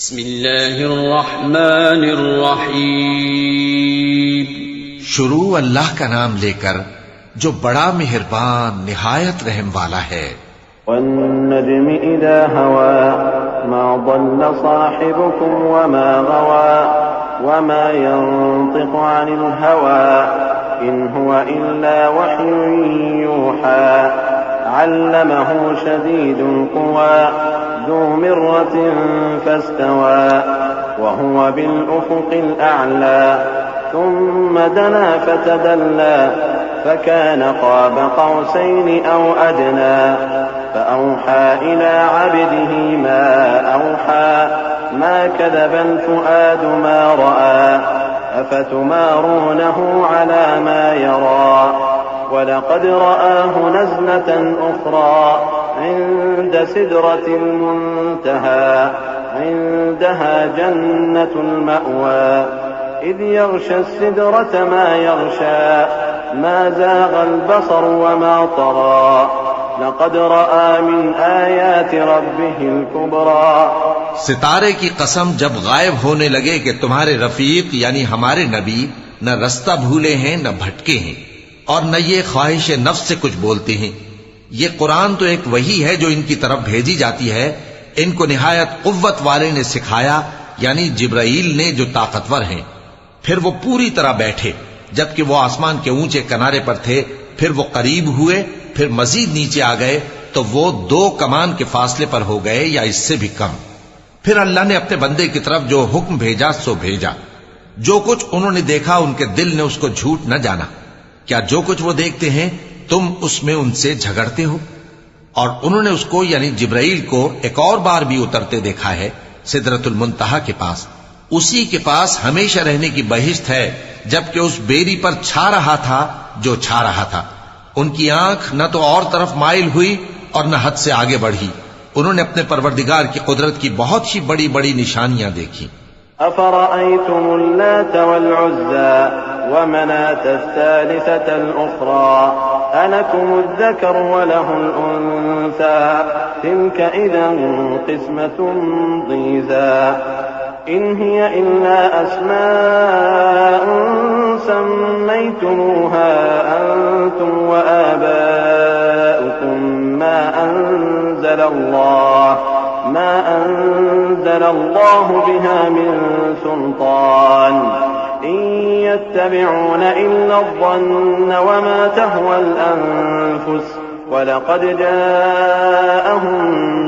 बिस्मिल्लाहिर्रहमानिर्रहीम। शुरू अल्लाह का नाम लेकर जो बड़ा मेहरबान निहायत रहम वाला है। वन्नज्मि इज़ा हवा मा ضل साहिबुकुम वमा गवा वमा यंतिकु अनिल हवा इन हुवा इल्ला वह्युन यूहा अल्लमहु शदीदुल कुवा ज़ू मिर्रतिन फस्तवा वहुवा बिल उफ़ुक़िल अअला थुम्म दना फतदल्ला फकान क़ाब क़ौसैन औ अदना फ़अौहा इला अब्दिही मा औहा मा कज़बल फ़ुआदु मा रआ अफ़तुमारूनहु अला मा यरा वलक़द रआहु नज़लतन उख़रा इंद सिदरतिल मुंतहा इंदहा जन्नतुल मअवा इज़ यग़शा सिदरत मा यग़शा मा ज़ाग़ल बसर वमा तग़ा लक़द रआ मिन आयाति रब्बिहिल कुबरा। सितारे की कसम जब गायब होने लगे कि तुम्हारे रफीक यानी हमारे नबी न रास्ता भूले हैं न भटके हैं और न ये ख्वाहिश नफ्स से कुछ बोलते हैं। ये कुरान तो एक वही है जो इनकी तरफ भेजी जाती है। इनको निहायत कुव्वत वाले ने सिखाया यानी जिब्राईल ने जो ताकतवर हैं। फिर वो पूरी तरह बैठे जबकि वो आसमान के ऊंचे किनारे पर थे। फिर वो करीब हुए, फिर मजीद नीचे आ गए तो वो 2 कमान के फासले पर हो गए या इससे भी कम। फिर अल्लाह ने अपने बंदे की तरफ जो हुक्म भेजा सो भेजा। जो कुछ उन्होंने देखा उनके दिल ने उसको झूठ न जाना। क्या जो कुछ वो देखते हैं तुम उसमें उनसे झगड़ते हो? और उन्होंने उसको यानी जिब्राईल को एक और बार भी उतरते देखा है सिदरतुल मुंतहा के पास। उसी के पास हमेशा रहने की बहिश्त है जबकि उस बेरी पर छा रहा था जो छा रहा था। उनकी आंख न तो और तरफ माइल हुई और न हद से आगे बढ़ी। उन्होंने अपने परवरदिगार की कुदरत की बहुत ही बड़ी बड़ी निशानियां देखी। अफ़रअयतुमुल लात वल उज़्ज़ा व मनातस सालिसतल उख़रा अलकुमुज़ ज़करु व लहुल उन्सा तिल्क इज़न क़िस्मतुन ज़ीज़ा इन हिय इल्ला अस्माउन सम्मय्तumuहा अंतुम व आबाउकुम मा अंज़लल्लाहु बिहा मिन सुल्तान इन यत्तबिऊन इल्ला अज़्ज़न्न व मा तहवल अनफुस वलक़द जाअहुम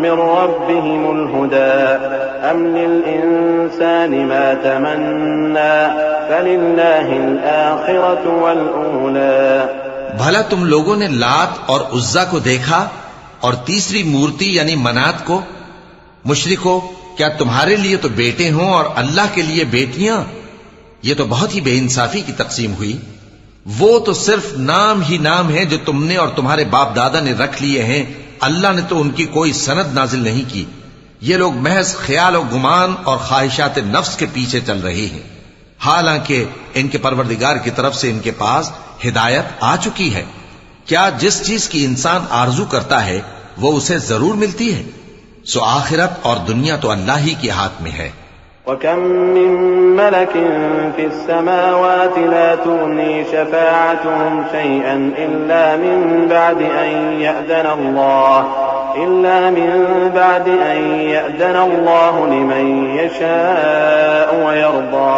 मिन रब्बिहिमुल हुदा अम लिल इंसानि मा तमन्ना फलिल्लाहिल आखिरतु वल ऊला। भला तुम लोगों ने लात और उज्जा को देखा और तीसरी मूर्ति यानी मनात को? मुशरिको, क्या तुम्हारे लिए तो बेटे हों और अल्लाह के लिए बेटियां? ये तो बहुत ही बेइंसाफी की तकसीम हुई। वो तो सिर्फ नाम ही नाम है जो तुमने और तुम्हारे बाप दादा ने रख लिए हैं। अल्लाह ने तो उनकी कोई सनद नाजिल नहीं की। ये लोग महज ख्याल और गुमान और ख्वाहिशात नफ्स के पीछे चल रहे हैं, हालांकि इनके परवरदिगार की तरफ से इनके पास हिदायत आ चुकी है। क्या जिस चीज की इंसान आरजू करता है वो उसे जरूर मिलती है? सो आखिरत और दुनिया तो अल्लाह ही के हाथ में है। वकम मिन मलकिन फिस समावाति ला तुगनी शफाअतुहुम शैअन इल्ला मिन बअदि अन यअज़न अल्लाहु लिमन यशाअु व यर्दा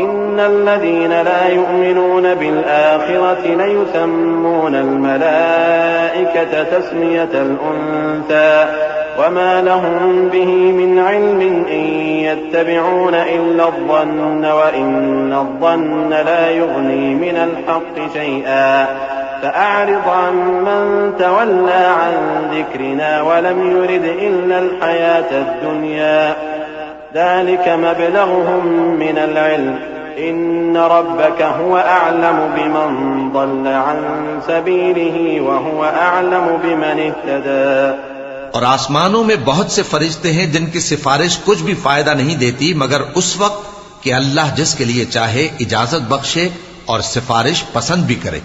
इन्नल लज़ीना ला युमिनून बिल आखिरति लयुसम्मूनल मलाइकता तस्मियतल उन्सा वमा लहुम बिही मिन इल्मिन इन यत्तबिऊन इल्ला अज़्ज़न्न व इन्नज़्ज़न्न ला युग़नी मिनल हक़्क़ि शैआ फ़अअरिज़ अम्मन तवल्ला अन ज़िक्रिना व लम युरिद इल्लल हयातद दुनिया ज़ालिक मबलग़ुहुम मिनल इल्म इन्न रब्बक हुवा अअलमु बिमन ضل अन सबीलिही व हुवा अअलमु बिमन इह्तदा। और आसमानों में बहुत से फरिश्ते हैं जिनकी सिफारिश कुछ भी फायदा नहीं देती मगर उस वक्त कि अल्लाह जिसके लिए चाहे इजाजत बख्शे और सिफारिश पसंद भी करे।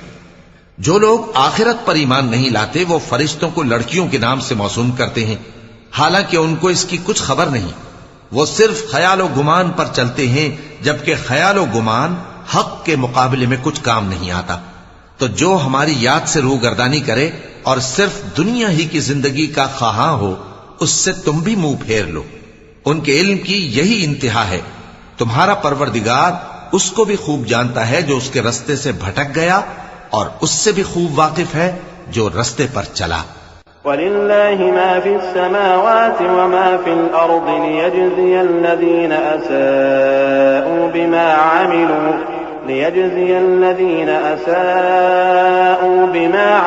जो लोग आखिरत पर ईमान नहीं लाते वो फरिश्तों को लड़कियों के नाम से मौसूम करते हैं, हालांकि उनको इसकी कुछ खबर नहीं। वो सिर्फ ख्यालो गुमान पर चलते हैं, जबकि ख्यालो गुमान हक के मुकाबले में कुछ काम नहीं आता। तो जो हमारी याद से रूगर्दानी करे और सिर्फ दुनिया ही की जिंदगी का ख्वाहां हो, उससे तुम भी मुंह फेर लो। उनके इल्म की यही इंतहा है। तुम्हारा परवरदिगार उसको भी खूब जानता है जो उसके रस्ते से भटक गया, और उससे भी खूब वाकिफ है जो रस्ते पर चला। वलिल्लाहि मा फिस्समावाति व मा फिल अर्दि लियजज़िय अल्लज़ीना असाअू बिमा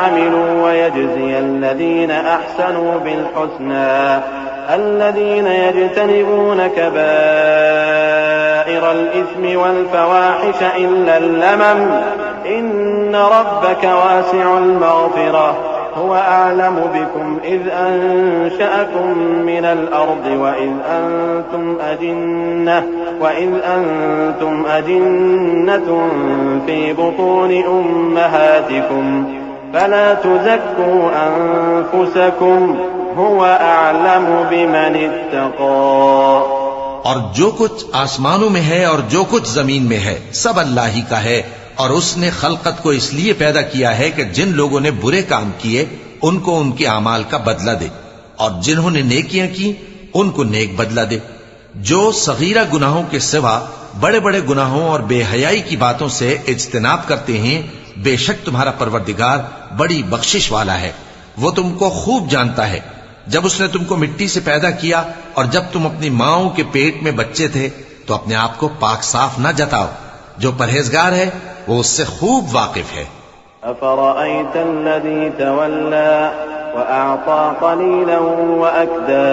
अमिलू व यजज़िय अल्लज़ीना अहसनू बिल हुस्ना अल्लज़ीना यज्तनिबून कबाइरल इस्मि वल फवाहिश इल्लल लमम इन्न रब्बक वासिउल मग़फ़िरह हुवा अअलमु बिकुम इज़ अंशअकुम मिनल अर्दि व इज़ अंतुम अजिन्नतुन फी बुतूनि उम्महातिकुम फला तुज़क्कू अनफुसकुम हुवा अअलमु बिमन इत्तक़ा। और जो कुछ आसमानों में है और जो कुछ जमीन में है, सब अल्लाह ही का है। और उसने खलकत को इसलिए पैदा किया है कि जिन लोगों ने बुरे काम किए उनको उनके अमाल का बदला दे, और जिन्होंने नेकियां की उनको नेक बदला दे। जो सगीरा गुनाहों के सिवा बड़े बड़े गुनाहों और बेहयाई की बातों से इज्तिनाब करते हैं, बेशक तुम्हारा परवरदिगार बड़ी बख्शिश वाला है। वो तुमको खूब जानता है। जब उसने तुमको मिट्टी से पैदा किया और जब तुम अपनी माओं के पेट में बच्चे थे, तो अपने आप को पाक साफ न जताओ। जो परहेजगार है वो उससे खूब वाकिफ है। अफ़रअयत अल्लज़ी तवल्ला व अअता क़लीलन व अकदा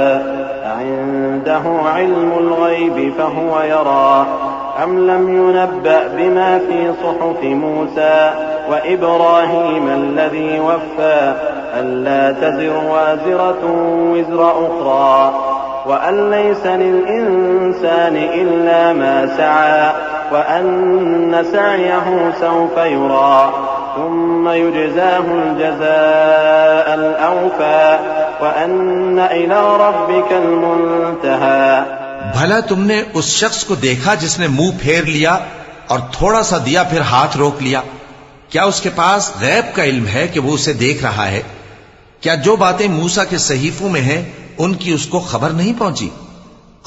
अइंदहु इल्मुल ग़ैबि फ़हुव यरा अम लम युनब्बअ बिमा फ़ी सुहुफ़ि मूसा व इब्राहीम अल्लज़ी वफ़्फ़ा अल्ला तज़िरु वाज़िरतुन विज़रा उख़रा व अन लैसा लिल इंसानि इल्ला मा सअा व अन्न सअयहु सौफ़ युरा सुम्मा युजज़ाहुल जज़ाअल औफ़ा व अन्न इला रब्बिकल मुंतहा। भला तुमने उस शख्स को देखा जिसने मुंह फेर लिया और थोड़ा सा दिया फिर हाथ रोक लिया? क्या उसके पास गैब का इल्म है कि वो उसे देख रहा है? क्या जो बातें मूसा के सहीफों में हैं उनकी उसको खबर नहीं पहुंची?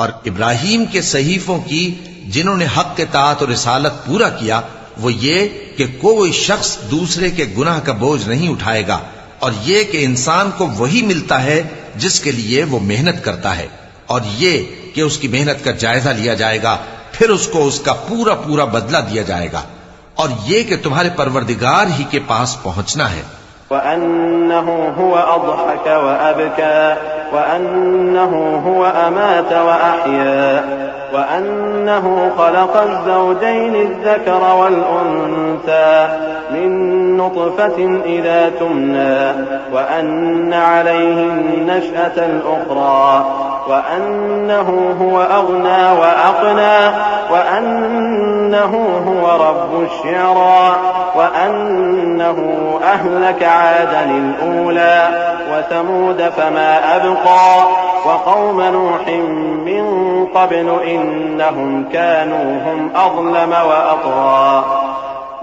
और इब्राहिम के सहीफों की जिन्होंने हक के तात और रिसालत पूरा किया, वो ये कि कोई शख्स दूसरे के गुनाह का बोझ नहीं उठाएगा, और ये कि इंसान को वही मिलता है जिसके लिए वो मेहनत करता है, और ये कि उसकी मेहनत का जायजा लिया जाएगा, फिर उसको उसका पूरा पूरा बदला दिया जाएगा, और ये कि तुम्हारे परवरदिगार ही के पास पहुंचना है। वअन्नहु हुवा अضحक व अबका वअन्नहु हुवा अमात व अहया वअन्नहु खलक़ ज़ौजैन अज़्ज़कर वल उन्सा मिन नुत्फ़तिन इज़ा तुमना वअन्न अलैहि नशअतल उख़रा वअन्नहु हुवा अग़ना व अक़ना वअन्नहु हुवा रब्बुश शि'रा वअन्नहु अहलक आदन अल-ऊला वसमूद फमा अबक़ा वक़ौम नूहिन मिन क़ब्ल इन्नहुम कानू हुम अज़लम व अतग़ा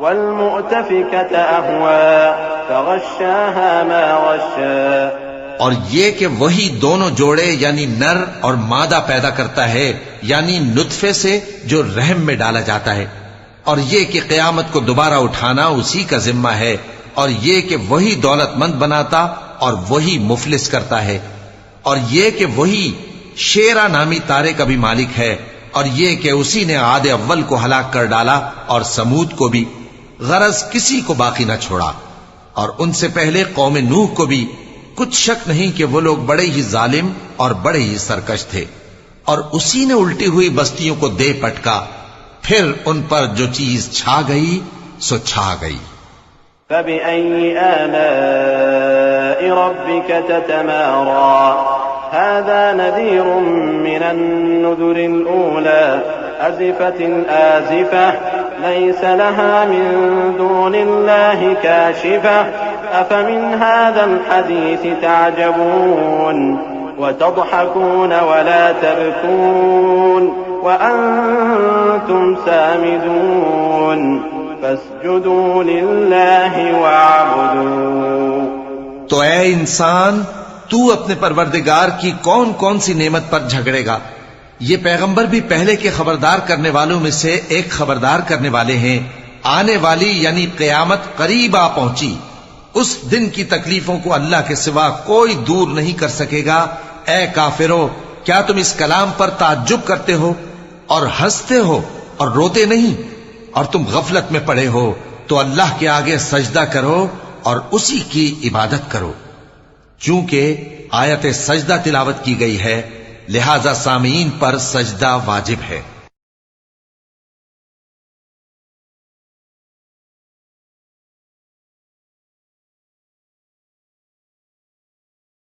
वल्मुअतफ़िकत अहवा फ़ग़श्शाहा मा ग़श्शा। और ये कि वही दोनों जोड़े यानी नर और मादा पैदा करता है, यानी नुत्फे से जो रहम में डाला जाता है, और ये कि क़यामत को दोबारा उठाना उसी का जिम्मा है, और ये कि वही दौलतमंद बनाता और वही मुफलिस करता है, और ये कि वही शेरा नामी तारे का भी मालिक है, और ये कि उसी ने आदे अव्वल को हलाक कर डाला और समूद को भी, गरज किसी को बाकी न छोड़ा, और उनसे पहले कौम नूह को भी। कुछ शक नहीं कि वो लोग बड़े ही जालिम और बड़े ही सरकश थे, और उसी ने उल्टी हुई बस्तियों को दे पटका, फिर उन पर जो चीज छा गई सो छा गई। फबिअय्यि आलाइ रब्बिका ततमारा हाज़ा नज़ीरुम मिनन नुज़ुरिल ऊला अज़िफ़तिल आज़िफ़ह लैसा लहा मिन दूनिल्लाहि काशिफ़ह अफ़मिन हाज़ल हदीस तअजबून वतضحकून वला तबकून वअंतुम सामिदून फस्जुदू लिल्लाहि वअबुदू। तो ऐ इंसान, तू अपने परवरदिगार की कौन कौन सी नेमत पर झगड़ेगा? ये पैगंबर भी पहले के खबरदार करने वालों में से एक खबरदार करने वाले हैं। आने वाली यानी क़यामत करीब आ पहुंची। उस दिन की तकलीफों को अल्लाह के सिवा कोई दूर नहीं कर सकेगा। ए काफिरो, क्या तुम इस कलाम पर ताज्जुब करते हो और हंसते हो और रोते नहीं, और तुम गफलत में पड़े हो? तो अल्लाह के आगे सजदा करो और उसी की इबादत करो। चूंकि आयत सजदा तिलावत की गई है, लिहाजा सामीन पर सजदा वाजिब है।